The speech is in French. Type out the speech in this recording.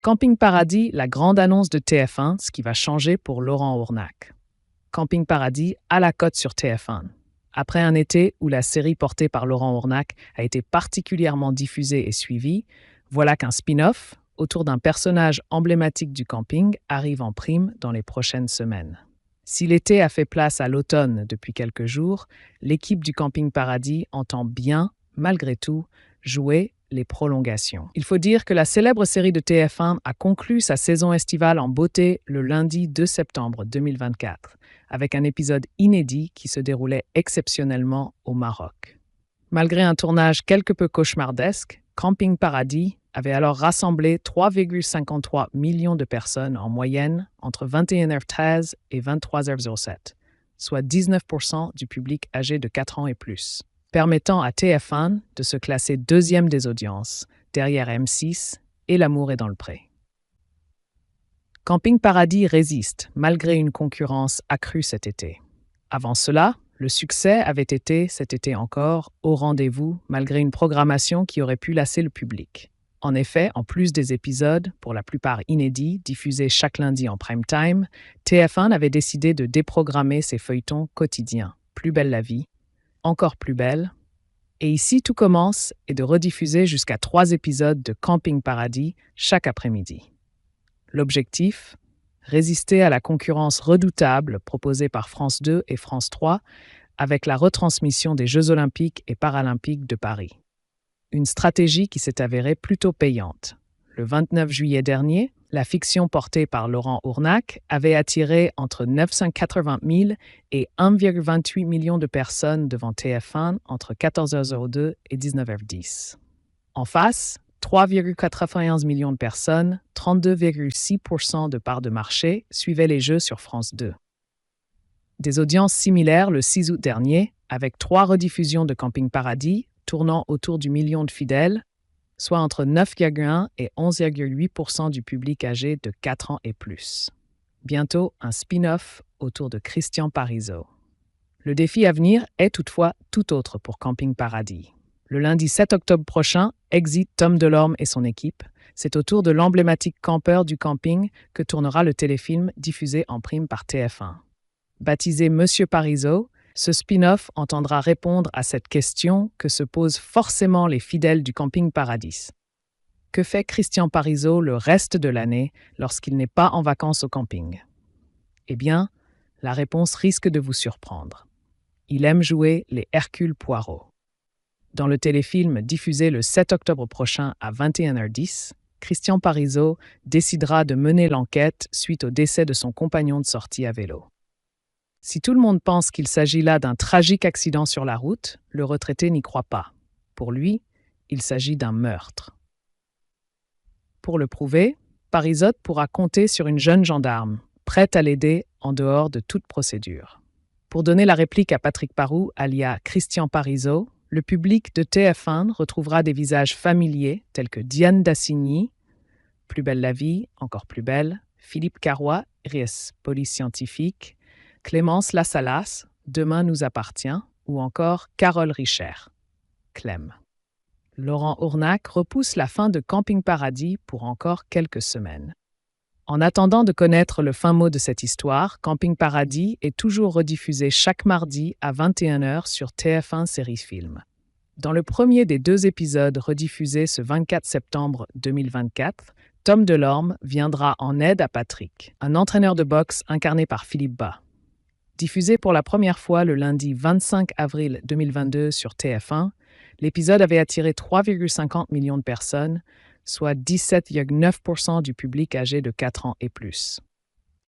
Camping Paradis, la grande annonce de TF1, ce qui va changer pour Laurent Ournac. Camping Paradis à la cote sur TF1. Après un été où la série portée par Laurent Ournac a été particulièrement diffusée et suivie, voilà qu'un spin-off autour d'un personnage emblématique du camping arrive en prime dans les prochaines semaines. Si l'été a fait place à l'automne depuis quelques jours, l'équipe du Camping Paradis entend bien, malgré tout, jouer les prolongations. Il faut dire que la célèbre série de TF1 a conclu sa saison estivale en beauté le lundi 2 septembre 2024, avec un épisode inédit qui se déroulait exceptionnellement au Maroc. Malgré un tournage quelque peu cauchemardesque, Camping Paradis avait alors rassemblé 3,53 millions de personnes en moyenne entre 21h13 et 23h07, soit 19% du public âgé de 4 ans et plus, permettant à TF1 de se classer deuxième des audiences, derrière M6 et L'amour est dans le pré. Camping Paradis résiste, malgré une concurrence accrue cet été. Avant cela, le succès avait été, cet été encore, au rendez-vous, malgré une programmation qui aurait pu lasser le public. En effet, en plus des épisodes, pour la plupart inédits, diffusés chaque lundi en prime time, TF1 avait décidé de déprogrammer ses feuilletons quotidiens. Plus belle la vie, encore plus belle, et Ici tout commence et de rediffuser jusqu'à 3 épisodes de Camping Paradis chaque après-midi. L'objectif ? Résister à la concurrence redoutable proposée par France 2 et France 3 avec la retransmission des Jeux olympiques et paralympiques de Paris. Une stratégie qui s'est avérée plutôt payante. Le 29 juillet dernier, la fiction portée par Laurent Ournac avait attiré entre 980 000 et 1,28 million de personnes devant TF1 entre 14h02 et 19h10. En face, 3,91 millions de personnes, 32,6% de part de marché, suivaient les Jeux sur France 2. Des audiences similaires le 6 août dernier, avec 3 rediffusions de Camping Paradis, tournant autour du million de fidèles, soit entre 9,1 et 11,8% du public âgé de 4 ans et plus. Bientôt, un spin-off autour de Christian Parizeau. Le défi à venir est toutefois tout autre pour Camping Paradis. Le lundi 7 octobre prochain, exit Tom Delorme et son équipe. C'est au tour de l'emblématique campeur du camping que tournera le téléfilm diffusé en prime par TF1. Baptisé Monsieur Parizeau, ce spin-off entendra répondre à cette question que se posent forcément les fidèles du Camping Paradis. Que fait Christian Parizeau le reste de l'année lorsqu'il n'est pas en vacances au camping ? Eh bien, la réponse risque de vous surprendre. Il aime jouer les Hercule Poirot. Dans le téléfilm diffusé le 7 octobre prochain à 21h10, Christian Parizeau décidera de mener l'enquête suite au décès de son compagnon de sortie à vélo. Si tout le monde pense qu'il s'agit là d'un tragique accident sur la route, le retraité n'y croit pas. Pour lui, il s'agit d'un meurtre. Pour le prouver, Parizeau pourra compter sur une jeune gendarme, prête à l'aider en dehors de toute procédure. Pour donner la réplique à Patrick Parroux, alias Christian Parizeau, le public de TF1 retrouvera des visages familiers tels que Diane Dassigny, Plus belle la vie, encore plus belle, Philippe Carrois, RIS, police scientifique, Clémence Lassalas, Demain nous appartient, ou encore Carole Richer, Clem. Laurent Ournac repousse la fin de Camping Paradis pour encore quelques semaines. En attendant de connaître le fin mot de cette histoire, Camping Paradis est toujours rediffusé chaque mardi à 21h sur TF1 Série Film. Dans le premier des 2 épisodes rediffusés ce 24 septembre 2024, Tom Delorme viendra en aide à Patrick, un entraîneur de boxe incarné par Philippe Bas. Diffusé pour la première fois le lundi 25 avril 2022 sur TF1, l'épisode avait attiré 3,50 millions de personnes, soit 17,9% du public âgé de 4 ans et plus.